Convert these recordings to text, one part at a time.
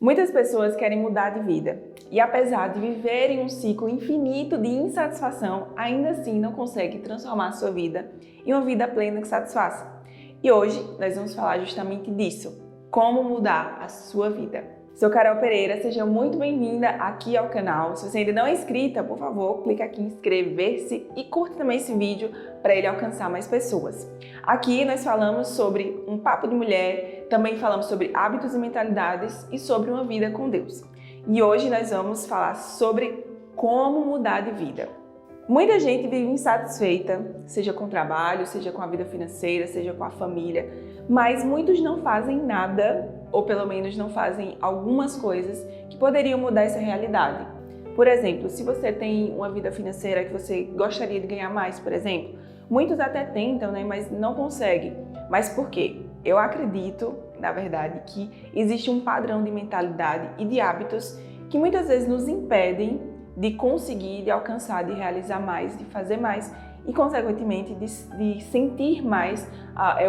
Muitas pessoas querem mudar de vida e, apesar de viverem um ciclo infinito de insatisfação, ainda assim não conseguem transformar a sua vida em uma vida plena que satisfaça. E hoje nós vamos falar justamente disso, como mudar a sua vida. Sou Carol Pereira, seja muito bem-vinda aqui ao canal. Se você ainda não é inscrita, por favor, clica aqui em inscrever-se e curta também esse vídeo para ele alcançar mais pessoas. Aqui nós falamos sobre um papo de mulher, também falamos sobre hábitos e mentalidades e sobre uma vida com Deus. E hoje nós vamos falar sobre como mudar de vida. Muita gente vive insatisfeita, seja com o trabalho, seja com a vida financeira, seja com a família, mas muitos não fazem nada, ou pelo menos não fazem algumas coisas que poderiam mudar essa realidade. Por exemplo, se você tem uma vida financeira que você gostaria de ganhar mais, por exemplo, muitos até tentam, mas não conseguem. Mas por quê? Eu acredito, na verdade, que existe um padrão de mentalidade e de hábitos que muitas vezes nos impedem de conseguir, de alcançar, de realizar mais, de fazer mais e, consequentemente, de sentir mais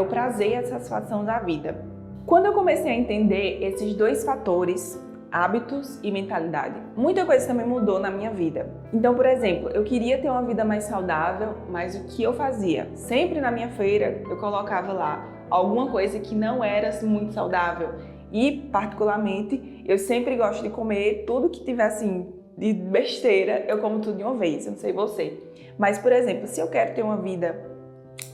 o prazer e a satisfação da vida. Quando eu comecei a entender esses dois fatores, hábitos e mentalidade, muita coisa também mudou na minha vida. Então, por exemplo, eu queria ter uma vida mais saudável, mas o que eu fazia? Sempre na minha feira eu colocava lá alguma coisa que não era muito saudável e, particularmente, eu sempre gosto de comer tudo que tiver assim de besteira, eu como tudo de uma vez, eu não sei você. Mas, por exemplo, se eu quero ter uma vida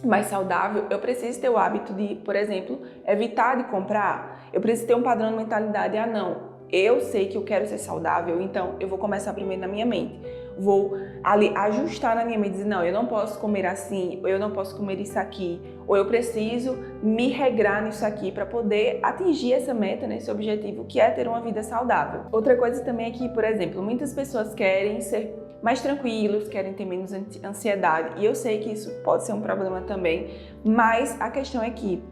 mais saudável, eu preciso ter o hábito de, por exemplo, evitar de comprar. Eu preciso ter um padrão de mentalidade, não, eu sei que eu quero ser saudável, então eu vou começar primeiro na minha mente. Vou ali ajustar na minha mente, dizer, não, eu não posso comer assim, ou eu não posso comer isso aqui, ou eu preciso me regrar nisso aqui para poder atingir essa meta, esse objetivo, que é ter uma vida saudável. Outra coisa também é que, por exemplo, muitas pessoas querem ser mais tranquilos, querem ter menos ansiedade, e eu sei que isso pode ser um problema também, mas a questão é que,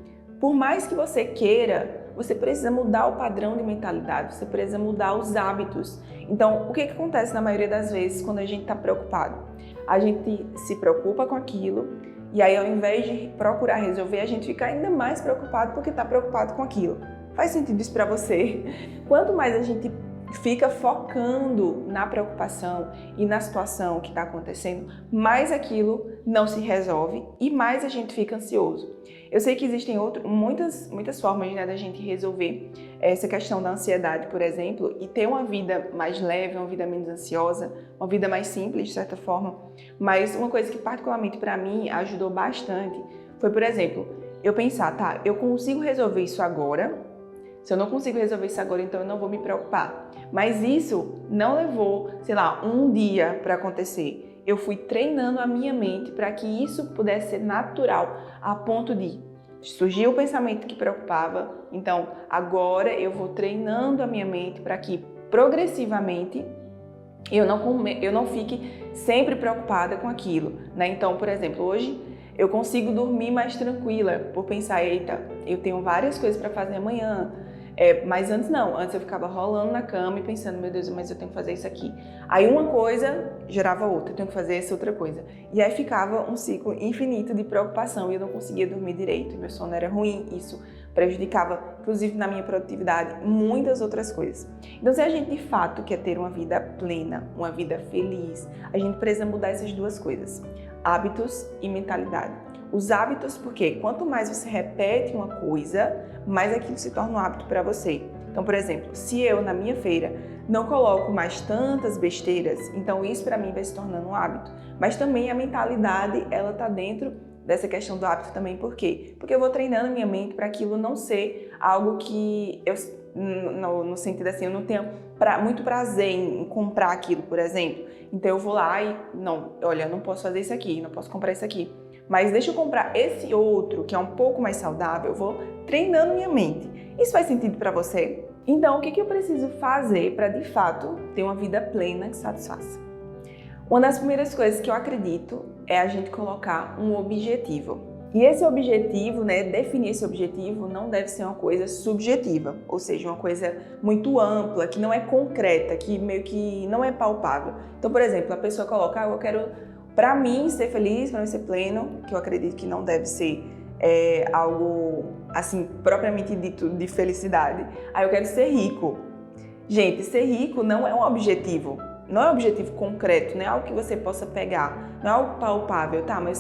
por mais que você queira, você precisa mudar o padrão de mentalidade, você precisa mudar os hábitos. Então, o que acontece na maioria das vezes quando a gente está preocupado? A gente se preocupa com aquilo e aí, ao invés de procurar resolver, a gente fica ainda mais preocupado porque está preocupado com aquilo. Faz sentido isso para você? Quanto mais a gente fica focando na preocupação e na situação que está acontecendo, mais aquilo não se resolve e mais a gente fica ansioso. Eu sei que existem muitas formas da gente resolver essa questão da ansiedade, por exemplo, e ter uma vida mais leve, uma vida menos ansiosa, uma vida mais simples, de certa forma. Mas uma coisa que particularmente para mim ajudou bastante foi, por exemplo, eu pensar, tá, eu consigo resolver isso agora. Se eu não consigo resolver isso agora, então eu não vou me preocupar. Mas isso não levou, um dia para acontecer. Eu fui treinando a minha mente para que isso pudesse ser natural, a ponto de surgir o pensamento que preocupava. Então, agora eu vou treinando a minha mente para que progressivamente eu não fique sempre preocupada com aquilo, Então, por exemplo, hoje eu consigo dormir mais tranquila por pensar, eita, eu tenho várias coisas para fazer amanhã. Mas antes não, antes eu ficava rolando na cama e pensando, meu Deus, mas eu tenho que fazer isso aqui. Aí uma coisa gerava outra, eu tenho que fazer essa outra coisa. E aí ficava um ciclo infinito de preocupação e eu não conseguia dormir direito, meu sono era ruim, isso prejudicava, inclusive na minha produtividade, muitas outras coisas. Então, se a gente de fato quer ter uma vida plena, uma vida feliz, a gente precisa mudar essas duas coisas, hábitos e mentalidade. Os hábitos, porque quanto mais você repete uma coisa, mais aquilo se torna um hábito para você. Então, por exemplo, se eu na minha feira não coloco mais tantas besteiras, então isso para mim vai se tornando um hábito. Mas também a mentalidade, ela está dentro dessa questão do hábito também. Por quê? Porque eu vou treinando minha mente para aquilo não ser algo que eu, no sentido assim, eu não tenho muito prazer em comprar aquilo, por exemplo. Então eu vou lá e, não, olha, eu não posso fazer isso aqui, não posso comprar isso aqui. Mas deixa eu comprar esse outro, que é um pouco mais saudável, eu vou treinando minha mente. Isso faz sentido para você? Então, o que eu preciso fazer para, de fato, ter uma vida plena que satisfaça? Uma das primeiras coisas que eu acredito é a gente colocar um objetivo. E esse objetivo, definir esse objetivo não deve ser uma coisa subjetiva, ou seja, uma coisa muito ampla, que não é concreta, que meio que não é palpável. Então, por exemplo, a pessoa coloca, eu quero, para mim, ser feliz, para mim ser pleno, que eu acredito que não deve ser algo, assim, propriamente dito de felicidade. Aí eu quero ser rico. Gente, ser rico não é um objetivo. Não é um objetivo concreto, não é algo que você possa pegar, não é algo palpável. Tá, mas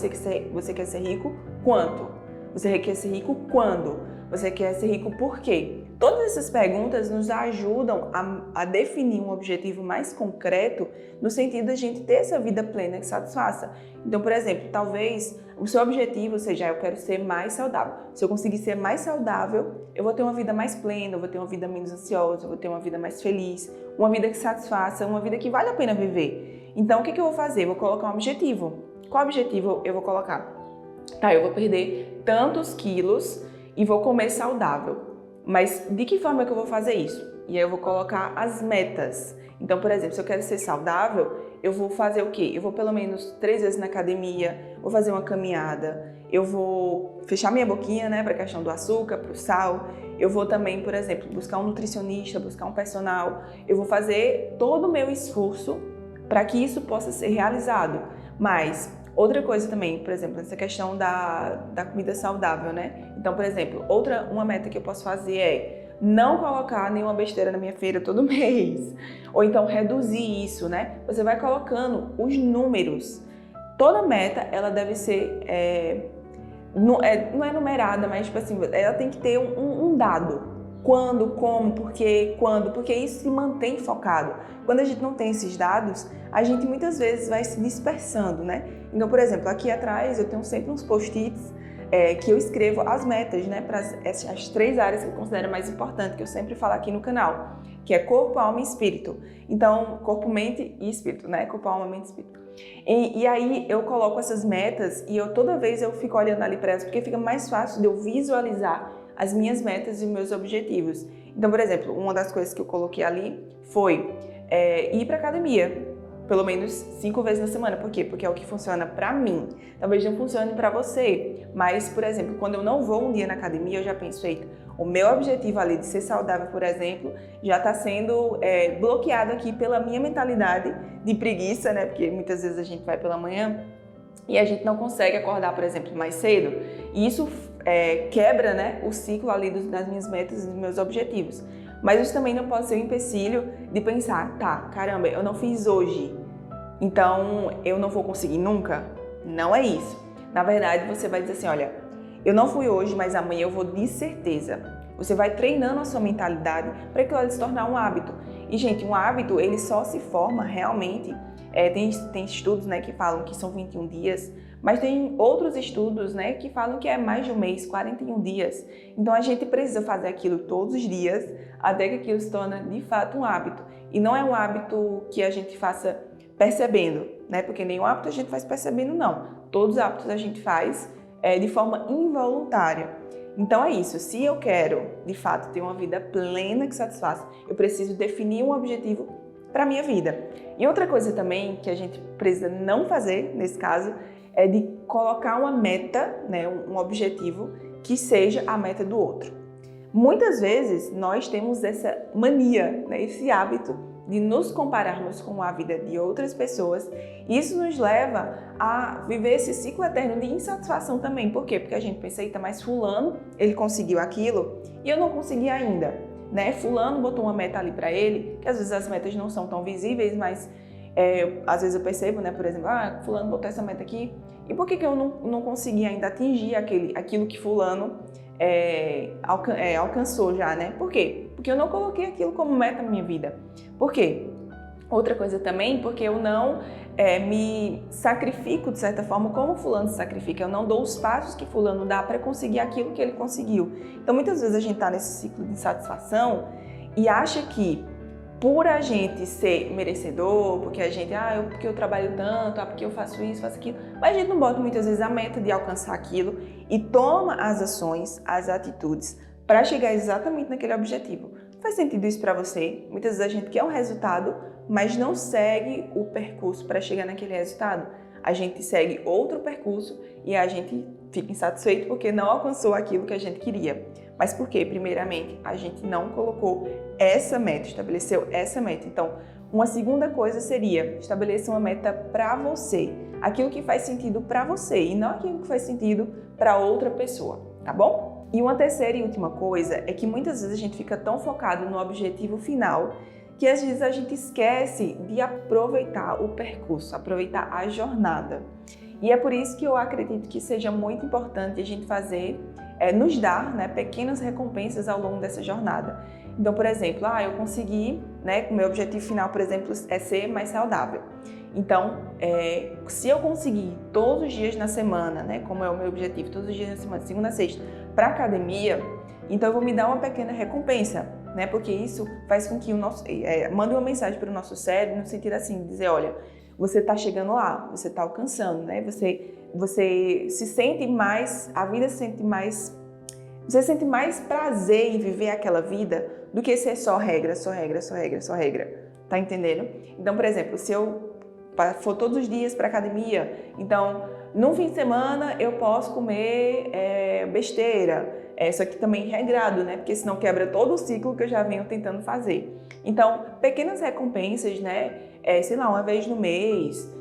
você quer ser rico quanto? Você quer ser rico quando? Você quer ser rico por quê? Todas essas perguntas nos ajudam a definir um objetivo mais concreto no sentido de a gente ter essa vida plena que satisfaça. Então, por exemplo, talvez o seu objetivo seja, eu quero ser mais saudável. Se eu conseguir ser mais saudável, eu vou ter uma vida mais plena, eu vou ter uma vida menos ansiosa, eu vou ter uma vida mais feliz, uma vida que satisfaça, uma vida que vale a pena viver. Então, o que eu vou fazer? Eu vou colocar um objetivo. Qual objetivo eu vou colocar? Tá, eu vou perder tantos quilos e vou comer saudável. Mas de que forma que eu vou fazer isso? E aí eu vou colocar as metas. Então, por exemplo, se eu quero ser saudável, eu vou fazer o quê? Eu vou pelo menos 3 vezes na academia, vou fazer uma caminhada, eu vou fechar minha boquinha, né, para a questão do açúcar, para o sal. Eu vou também, por exemplo, buscar um nutricionista, buscar um personal. Eu vou fazer todo o meu esforço para que isso possa ser realizado. Mas outra coisa também, por exemplo, essa questão da comida saudável, né? Então, por exemplo, uma meta que eu posso fazer é não colocar nenhuma besteira na minha feira todo mês. Ou então reduzir isso, né? Você vai colocando os números. Toda meta, ela deve ser, não é numerada, mas tipo assim, ela tem que ter um dado. Quando, como, por quê, quando, porque isso se mantém focado. Quando a gente não tem esses dados, a gente muitas vezes vai se dispersando, né? Então, por exemplo, aqui atrás eu tenho sempre uns post-its que eu escrevo as metas, né, para as 3 áreas que eu considero mais importantes, que eu sempre falo aqui no canal, que é corpo, alma e espírito. Então, corpo, mente e espírito, né? Corpo, alma, mente e espírito. E aí eu coloco essas metas e toda vez eu fico olhando ali para elas, porque fica mais fácil de eu visualizar as minhas metas e meus objetivos. Então, por exemplo, uma das coisas que eu coloquei ali foi ir para academia, pelo menos 5 vezes na semana. Por quê? Porque é o que funciona para mim. Talvez não funcione para você, mas, por exemplo, quando eu não vou um dia na academia, eu já penso, eita, o meu objetivo ali de ser saudável, por exemplo, já está sendo bloqueado aqui pela minha mentalidade de preguiça, né? Porque muitas vezes a gente vai pela manhã e a gente não consegue acordar, por exemplo, mais cedo. E isso quebra, né, o ciclo ali das minhas metas e dos meus objetivos. Mas isso também não pode ser um empecilho de pensar, tá, caramba, eu não fiz hoje, então eu não vou conseguir nunca. Não é isso. Na verdade, você vai dizer assim, olha, eu não fui hoje, mas amanhã eu vou de certeza. Você vai treinando a sua mentalidade para aquilo ali se tornar um hábito. E, gente, um hábito, ele só se forma realmente, tem estudos, né, que falam que são 21 dias, mas tem outros estudos, né, que falam que é mais de um mês, 41 dias. Então a gente precisa fazer aquilo todos os dias até que aquilo se torne de fato um hábito. E não é um hábito que a gente faça percebendo, né? Porque nenhum hábito a gente faz percebendo, não. Todos os hábitos a gente faz de forma involuntária. Então é isso, se eu quero de fato ter uma vida plena que satisfaça, eu preciso definir um objetivo para a minha vida. E outra coisa também que a gente precisa não fazer nesse caso é de colocar uma meta, né, um objetivo que seja a meta do outro. Muitas vezes nós temos essa mania, né, esse hábito de nos compararmos com a vida de outras pessoas. E isso nos leva a viver esse ciclo eterno de insatisfação também. Por quê? Porque a gente pensa, eita, mas fulano, ele conseguiu aquilo e eu não consegui ainda, né? Fulano botou uma meta ali para ele, que às vezes as metas não são tão visíveis, mas às vezes eu percebo, né, por exemplo, fulano botou essa meta aqui, e por que eu não consegui ainda atingir aquilo que fulano alcançou já, né? Por quê? Porque eu não coloquei aquilo como meta na minha vida. Por quê? Outra coisa também, porque eu não me sacrifico de certa forma como fulano se sacrifica, eu não dou os passos que fulano dá para conseguir aquilo que ele conseguiu. Então muitas vezes a gente está nesse ciclo de insatisfação e acha que por a gente ser merecedor, porque a gente, porque eu trabalho tanto, porque eu faço isso, faço aquilo, mas a gente não bota muitas vezes a meta de alcançar aquilo e toma as ações, as atitudes para chegar exatamente naquele objetivo. Faz sentido isso para você? Muitas vezes a gente quer um resultado, mas não segue o percurso para chegar naquele resultado. A gente segue outro percurso e a gente fica insatisfeito porque não alcançou aquilo que a gente queria. Mas por quê? Primeiramente, a gente não colocou essa meta, estabeleceu essa meta. Então, uma segunda coisa seria estabelecer uma meta para você, aquilo que faz sentido para você e não aquilo que faz sentido para outra pessoa, tá bom? E uma terceira e última coisa é que muitas vezes a gente fica tão focado no objetivo final que às vezes a gente esquece de aproveitar o percurso, aproveitar a jornada. E é por isso que eu acredito que seja muito importante a gente fazer, nos dar, né, pequenas recompensas ao longo dessa jornada. Então, por exemplo, eu consegui, né, o meu objetivo final, por exemplo, é ser mais saudável. Então, se eu conseguir todos os dias na semana, né, como é o meu objetivo, todos os dias na semana, segunda a sexta, para academia, então eu vou me dar uma pequena recompensa, né, porque isso faz com que o nosso, mande uma mensagem para o nosso cérebro no sentido assim, de dizer, olha, você está chegando lá, você está alcançando, né, você se sente mais, a vida se sente mais, você sente mais prazer em viver aquela vida do que ser só regra, só regra, só regra, só regra, tá entendendo? Então, por exemplo, se eu for todos os dias para academia, então no fim de semana eu posso comer besteira, isso aqui também regrado, né? Porque senão quebra todo o ciclo que eu já venho tentando fazer. Então, pequenas recompensas, né? Sei lá, uma vez no mês,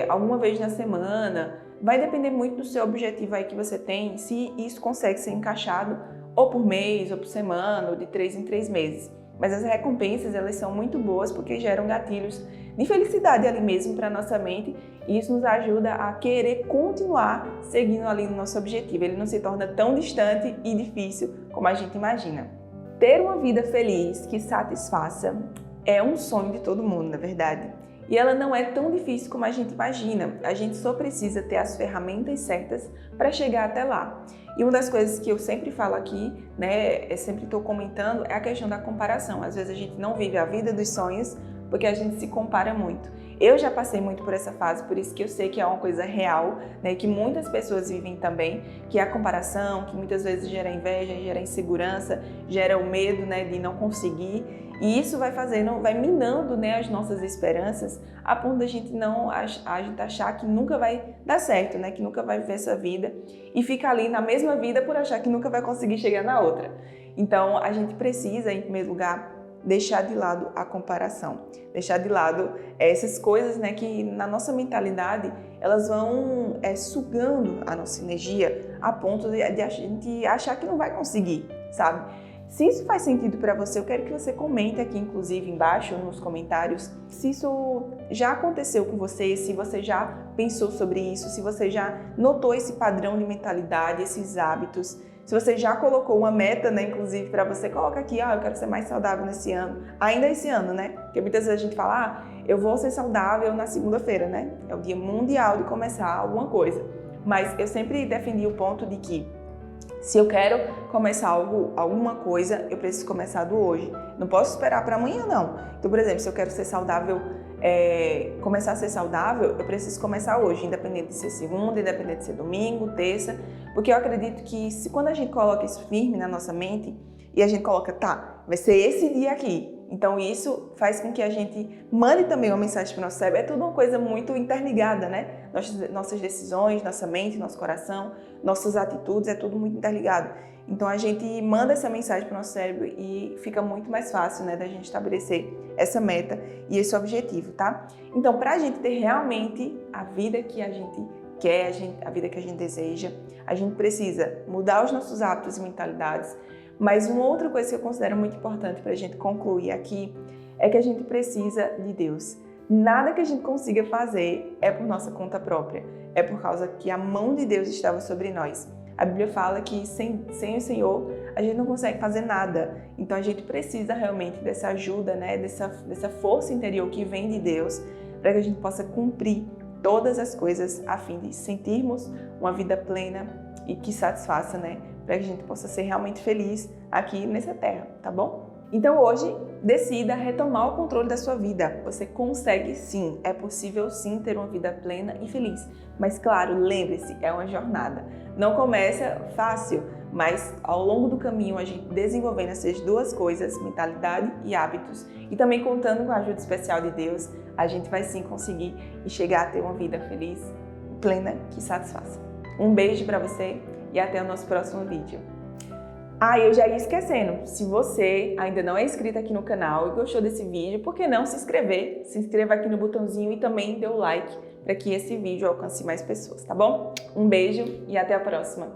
alguma vez na semana, vai depender muito do seu objetivo aí que você tem, se isso consegue ser encaixado ou por mês, ou por semana, ou de 3 em 3 meses. Mas as recompensas, elas são muito boas porque geram gatilhos de felicidade ali mesmo para a nossa mente e isso nos ajuda a querer continuar seguindo ali no nosso objetivo. Ele não se torna tão distante e difícil como a gente imagina. Ter uma vida feliz que satisfaça é um sonho de todo mundo, na verdade. E ela não é tão difícil como a gente imagina. A gente só precisa ter as ferramentas certas para chegar até lá. E uma das coisas que eu sempre falo aqui, né, sempre estou comentando, é a questão da comparação. Às vezes a gente não vive a vida dos sonhos porque a gente se compara muito. Eu já passei muito por essa fase, por isso que eu sei que é uma coisa real, né, que muitas pessoas vivem também, que é a comparação, que muitas vezes gera inveja, gera insegurança, gera o medo, né, de não conseguir. E isso vai minando, né, as nossas esperanças, a ponto da gente achar que nunca vai dar certo, né, que nunca vai viver essa vida e fica ali na mesma vida por achar que nunca vai conseguir chegar na outra. Então, a gente precisa, em primeiro lugar, deixar de lado a comparação, deixar de lado essas coisas, né, que na nossa mentalidade elas vão sugando a nossa energia a ponto de a gente achar que não vai conseguir, sabe? Se isso faz sentido para você, eu quero que você comente aqui, inclusive, embaixo nos comentários, se isso já aconteceu com você, se você já pensou sobre isso, se você já notou esse padrão de mentalidade, esses hábitos, se você já colocou uma meta, né, inclusive, para você, coloca aqui, eu quero ser mais saudável nesse ano, ainda esse ano, né? Porque muitas vezes a gente fala, eu vou ser saudável na segunda-feira, né? É o dia mundial de começar alguma coisa. Mas eu sempre defendi o ponto de que se eu quero começar alguma coisa, eu preciso começar do hoje. Não posso esperar para amanhã, não. Então, por exemplo, se eu quero ser saudável, começar a ser saudável, eu preciso começar hoje, independente de ser segunda, independente de ser domingo, terça, porque eu acredito que quando a gente coloca isso firme na nossa mente e a gente coloca, vai ser esse dia aqui. Então isso faz com que a gente mande também uma mensagem para o nosso cérebro. É tudo uma coisa muito interligada, né? Nossas decisões, nossa mente, nosso coração, nossas atitudes, é tudo muito interligado. Então a gente manda essa mensagem para o nosso cérebro e fica muito mais fácil, né, da gente estabelecer essa meta e esse objetivo, tá? Então, para a gente ter realmente a vida que a gente quer, a vida que a gente deseja, a gente precisa mudar os nossos hábitos e mentalidades. Mas uma outra coisa que eu considero muito importante para a gente concluir aqui é que a gente precisa de Deus. Nada que a gente consiga fazer é por nossa conta própria, é por causa que a mão de Deus estava sobre nós. A Bíblia fala que sem o Senhor a gente não consegue fazer nada. Então a gente precisa realmente dessa ajuda, né? dessa força interior que vem de Deus para que a gente possa cumprir todas as coisas a fim de sentirmos uma vida plena e que satisfaça, né? Para que a gente possa ser realmente feliz aqui nessa terra, tá bom? Então hoje, decida retomar o controle da sua vida. Você consegue sim, é possível sim ter uma vida plena e feliz. Mas claro, lembre-se, é uma jornada. Não começa fácil, mas ao longo do caminho a gente desenvolvendo essas duas coisas, mentalidade e hábitos, e também contando com a ajuda especial de Deus, a gente vai sim conseguir e chegar a ter uma vida feliz, plena, que satisfaça. Um beijo para você e até o nosso próximo vídeo. Eu já ia esquecendo, se você ainda não é inscrito aqui no canal e gostou desse vídeo, por que não se inscrever? Se inscreva aqui no botãozinho e também dê o like para que esse vídeo alcance mais pessoas, tá bom? Um beijo e até a próxima!